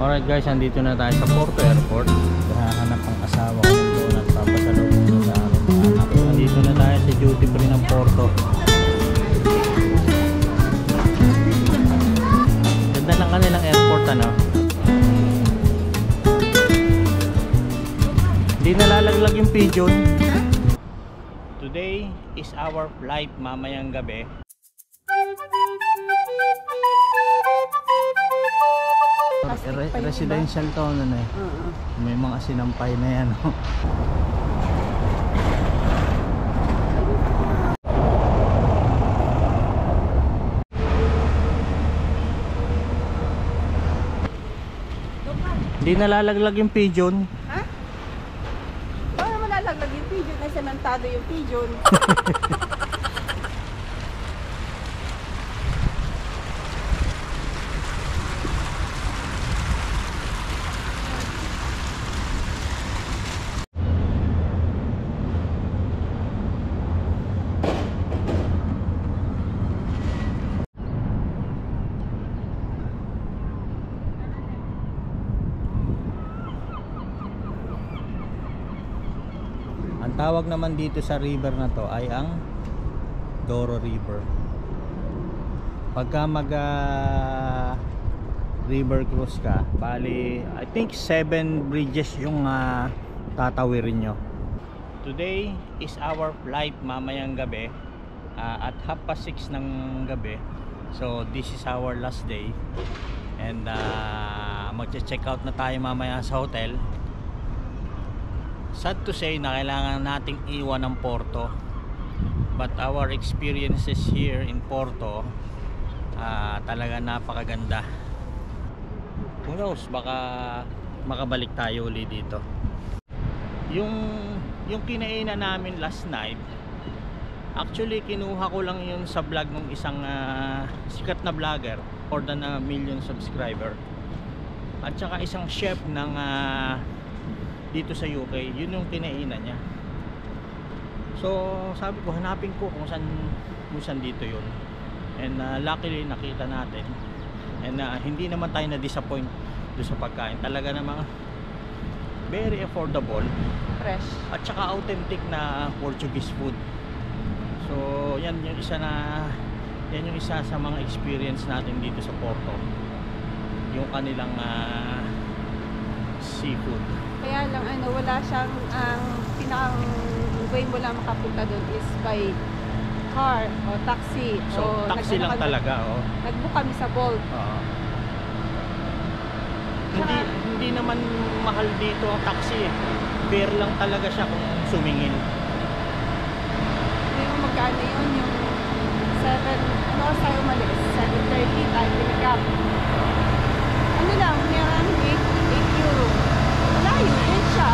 Alright guys, andito na tayo sa Porto Airport. Hahanap ang asawa ko doon at papasalubong na sa aking mga anak. Andito na tayo sa duty free ng Porto. Ganda ng kanilang airport, ano? Hindi nalalaglag yung pigeon. Today is our flight mamayang gabi. Residential to, ano na eh. May mga sinampay na yan, oh. Hindi nalalaglag yung pigeon. Ha? Baka malalaglag yung pigeon na sementado yung pigeon. Ang tawag naman dito sa river na to ay ang Douro River. Pagka mag river cruise ka, bali I think 7 bridges yung tatawirin nyo. Today is our flight mamayang gabi at 6:30 ng gabi. So this is our last day and magche-check out na tayo mamaya sa hotel. Sad to say na kailangan nating iwan ng Porto, but our experiences here in Porto talaga napakaganda. Who knows, baka makabalik tayo ulit dito. Yung kinainan namin last night, actually kinuha ko lang yun sa vlog ng isang sikat na vlogger, more than 1 million subscriber, at saka isang chef ng dito sa UK. Yun yung kinainan niya. So sabi ko, hanapin ko kung saan dito yun, and luckily nakita natin, and hindi naman tayo na disappoint doon sa pagkain. Talaga namang very affordable, Fresh, at saka authentic na Portuguese food. So yan yung isa sa mga experience natin dito sa Porto, yung kanilang seafood. kaya lang wala siyang pinakang way mo lang makapunta doon is by car o taxi. So taxi lang talaga, oh. Nag-book kami sa Bolt. Hindi naman mahal dito ang taxi eh. Fair lang talaga siya kung sumingin. Hindi mo magkano yun, yung 7, ano oras tayo umalis? 7:30 tayo pinag-up. Ano lang, meron 8 euro. Malayo din siya.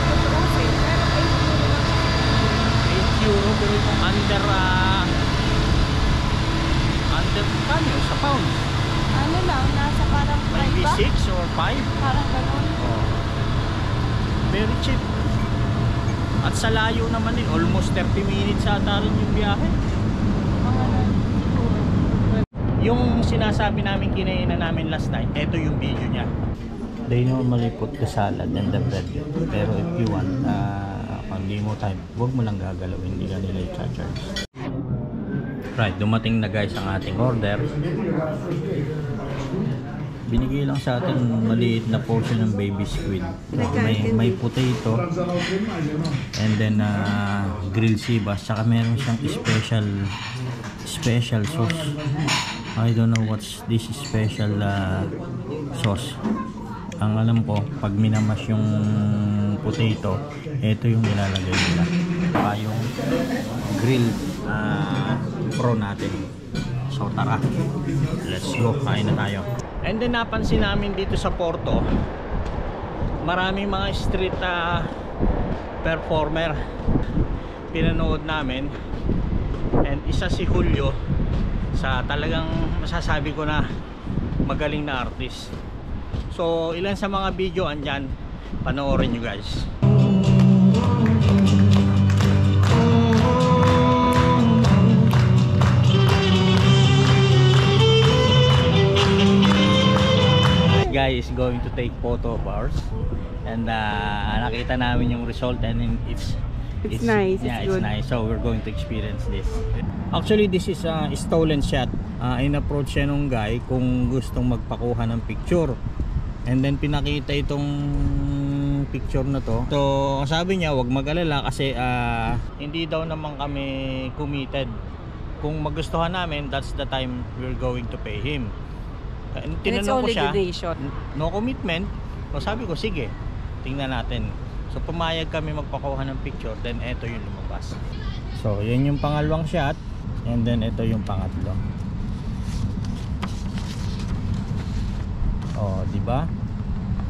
Tuturusin, pero 8 euro lang. 8 euro, pero kung under kano, sa pound? Ano lang, nasa parang 5 Maybe ba? 6 or 5? Parang ganun. Very cheap. At sa layo naman eh, almost 30 minutes ata rin yung biyahe. Mga Yung sinasabi namin kinainan namin last night, ito yung video niya. They normally put the salad and the bread, pero if you want, kung hindi mo time, huwag mo lang gagalawin, hindi ka nila i-charge. Right, dumating na guys ang ating order. Binigay lang sa atin maliit na portion ng baby squid. May potato and then grilled sibas, saka meron siyang special sauce. I don't know what's this special sauce. Ang alam ko, pag minamas yung potato, ito yung nilalagay nila. Yung grilled prawn natin. So tara, let's go, kain na tayo. And then napansin namin dito sa Porto, maraming mga street performer pinanood namin, and isa si Julio, sa talagang masasabi ko na magaling na artist. So ilan sa mga video andyan, panoorin nyo guys. guy is going to take photo of ours. And nakita namin yung result, and it's nice. Yeah, it's it's good. nice. So we're going to experience this. Actually, this is a stolen shot. In-approach siya nung guy kung gustong magpakuha ng picture. And then pinakita itong picture na to. So sabi niya, wag mag-alala kasi hindi daw naman kami committed. Kung magustuhan namin, that's the time we're going to pay him. And it's Tinanong ko only siya, the day shot. no commitment. So sabi ko, sige, tingnan natin. So pumayag kami magpakuha ng picture, then eto yung lumabas. So yun yung pangalawang shot, and then ito yung pangatlo. Oh, di ba?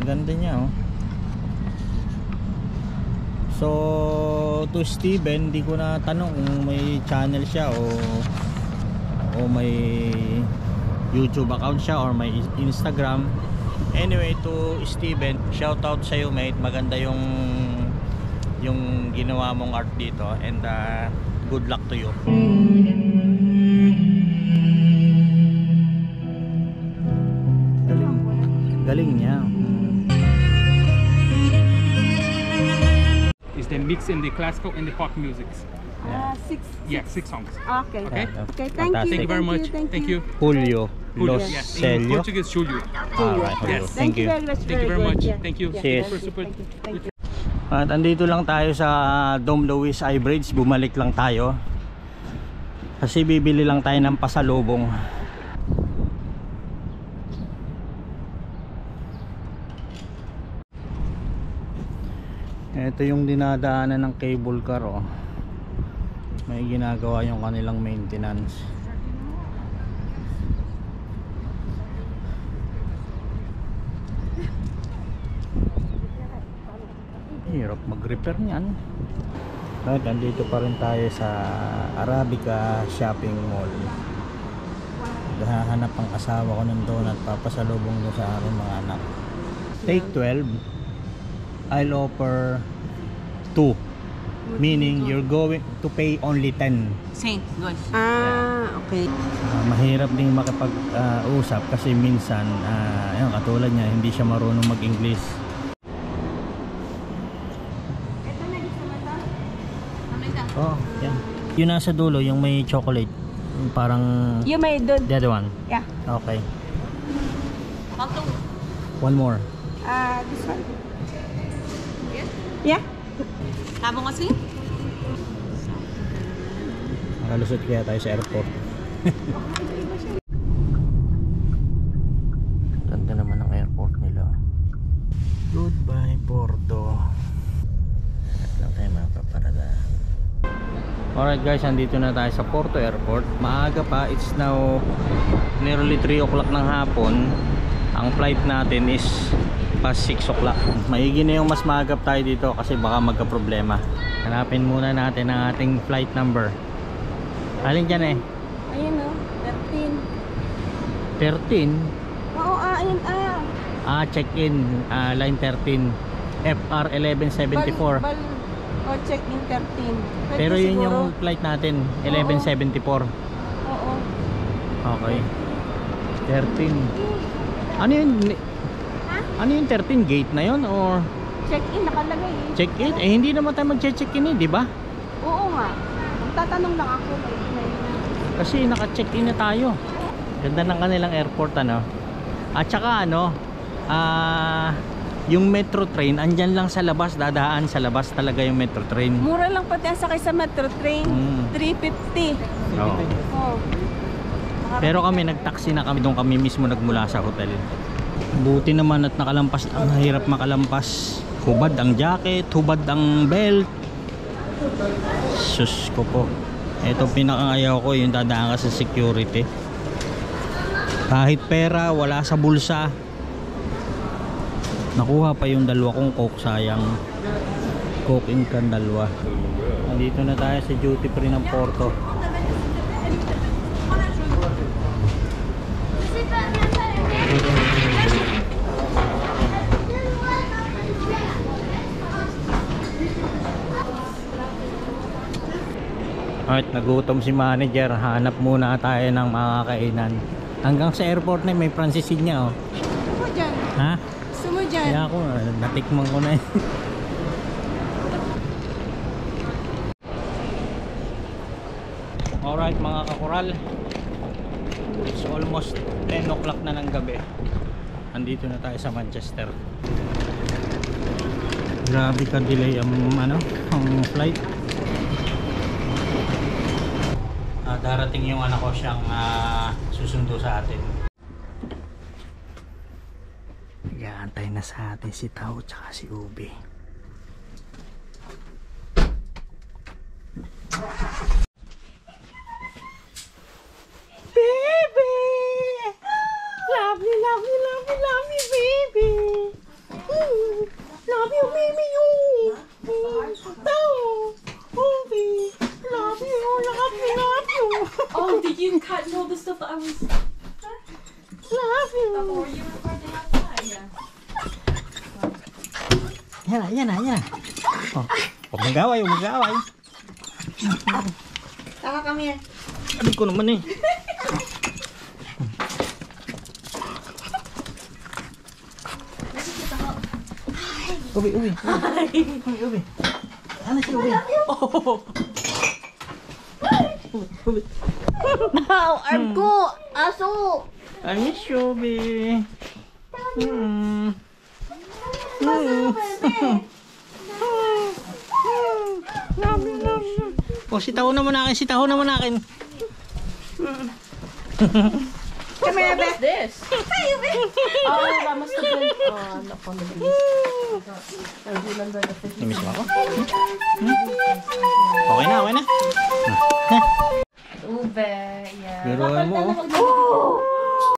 Ang ganda niya, oh. So to Steven, di ko na tanong kung may channel siya o may YouTube account siya or may Instagram. Anyway, to Steven, shout out sa iyo, mate. Maganda yung ginawa mong art dito, and good luck to you. Galing niya. Is the mix in the classical and the pop musics. 6. Yeah, 6 songs. Okay. Okay. Okay, thank Fantastic. you. Thank you very much. Thank you. Julio Julio. Los Yes, in Celio. Portuguese, Julio. Alright, Julio. Yes. Thank you. very much. Thank you very good. much. Yeah. Thank you. Yeah. Cheers. Super. Thank you. At andito lang tayo sa Dom Luis Eye Bridge. Bumalik lang tayo kasi bibili lang tayo ng pasalubong. Ito yung dinadaanan ng cable car, oh. May ginagawa yung kanilang maintenance. Hirap mag-repair niyan. At andito pa rin tayo sa Arabica Shopping Mall. Hahanap ang asawa ko ng donut, papasalubong ko sa aking mga anak. Take 12, I'll offer 2, meaning you're going to pay only 10. Same, good. Okay. Mahirap ding makipag-usap kasi minsan ayun, katulad niya, hindi siya marunong mag-English. Oh, yan. Yung nasa dulo, yung may chocolate. Yung parang You may do. the other one. Yeah. Okay. How to? One more. This one. Yeah. Tabong kasi? Nakalusot kaya tayo sa airport. Ganda naman ang airport nila. Goodbye Porto. At lang tayo makaparada. Alright guys, andito na tayo sa Porto Airport. Maaga pa, it's now nearly 3 o'clock ng hapon. Ang flight natin is past 6 o'clock. Maigi na yung mas maagap tayo dito kasi baka magka-problema. Hanapin muna natin ang ating flight number. Alin dyan eh? Ayun o. 13? Oo, ayun Check-in, line 13, FR 1174. Check-in 13. Pwede Pero yun siguro. yung flight natin, 1174. Oo. Okay. 13. Ano yun? Ano yung 13? Gate na yun or Check-in nakalagay eh. check-in? Eh hindi naman tayo mag-check-in eh, di ba? Oo nga. Tatanong lang ako. Kasi naka-check-in na tayo. Ganda ng kanilang airport, ano. At saka ano, yung metro train andyan lang sa labas, dadaan sa labas talaga yung metro train. Mura lang pati ang sakay sa metro train. 350. Oo. Oh. Pero kami nagtaxi na kami, doon kami mismo nagmula sa hotel. Buti naman at nakalampas, ang hirap makalampas. Hubad ang jacket, hubad ang belt. Sus ko po. Ito pinakayaw ko, yung dadaan ka sa security. Kahit pera, wala sa bulsa. Nakuha pa yung dalawa kong coke, sayang. Coke in can dalawa. Nandito na tayo sa duty free ng Porto. Alright, nagutom si manager. Hanap muna tayo ng mga kainan. Hanggang sa airport na may Francesina, oh. Ako dyan. Ha? Gusto mo dyan? Kaya ako, natikman ko na eh. Alright mga kakural, it's almost 10 o'clock na ng gabi. Andito na tayo sa Manchester. Grabe ka delay ang flight. Darating yung anak ko siyang susundo sa atin. Nag-aantay na sa atin si Tao tsaka si Ubi. Baby! Love you, love you, love you, love you, baby! Love you, baby, you! Tao! Ubi! Love you, love you, love you! Oh, did you cut all the stuff that I was Love you! before you recorded outside? Yeah. Yan na. Oh, huwag magaway. Taka kami yan. Sabi ko naman eh. Ubi. Ano si Ubi? Oh. Ubi. Wow, arm ko! Aso! Ay, Ubi. Oh, sitaw naman akin. Come here, Beth. This. Oh, that must have been. Oh, I'm not fond of these. I remember the fish. Namiss mo ako? Okay na. Ube, yeah. Pero mo. Oh!